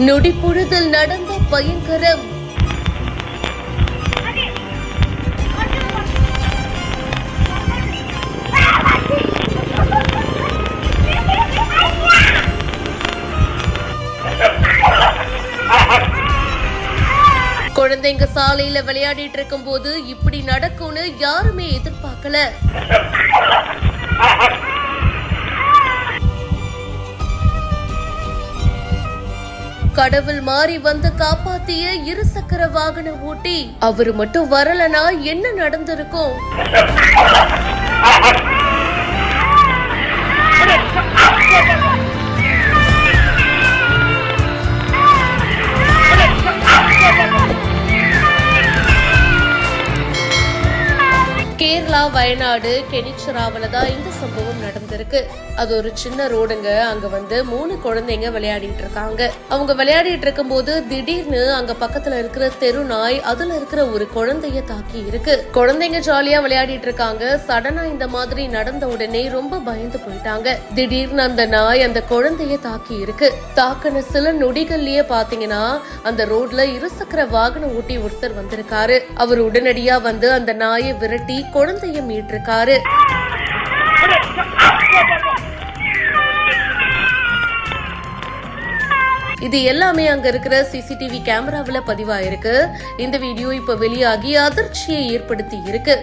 நொடிப்பொழுதில் நடந்த பயங்கரம். குழந்தைங்க சாலையில விளையாடிட்டு இருக்கும் போது இப்படி நடக்கும்னு யாருமே எதிர்பார்க்கல. கடவுள் மாறி வந்து காப்பாத்திய இருசக்கர வாகன ஓட்டி. அவரு மட்டும் வரலனா என்ன நடந்திருக்கும்? கேரளா வயநாடு கெனிச்சராவில தான் இந்த சம்பவம் நடந்திருக்கு. அது ஒரு சின்ன ரோடுங்க. அங்க 3 குழந்தைங்க விளையாடிட்டு இருக்காங்க. அவங்க விளையாடிட்டு இருக்கும் போது திடீர்னு அங்க பக்கத்துல இருக்கிற தெரு நாய் அதுல இருக்கிற ஒரு குழந்தைய தாக்கி இருக்கு. குழந்தைங்க ஜாலியா விளையாடிட்டு இருக்காங்க. சடனா இந்த மாதிரி நடந்த உடனே ரொம்ப பயந்து போயிட்டாங்க. திடீர்னு அந்த நாய் அந்த குழந்தைய தாக்கி இருக்கு. தாக்குன சில நொடிகள்லயே பாத்தீங்கன்னா அந்த ரோட்ல இருசக்கர வாகன ஓட்டி ஒருத்தர் வந்திருக்காரு. அவர் உடனடியா அந்த நாயை விரட்டி குழந்தைய மீட்டிருக்காரு. இது எல்லாமே அங்க இருக்கிற சிசிடிவி கேமராவில பதிவாயிருக்கு. இந்த வீடியோ இப்ப வெளியாகி அதிர்ச்சியை ஏற்படுத்தி இருக்கு.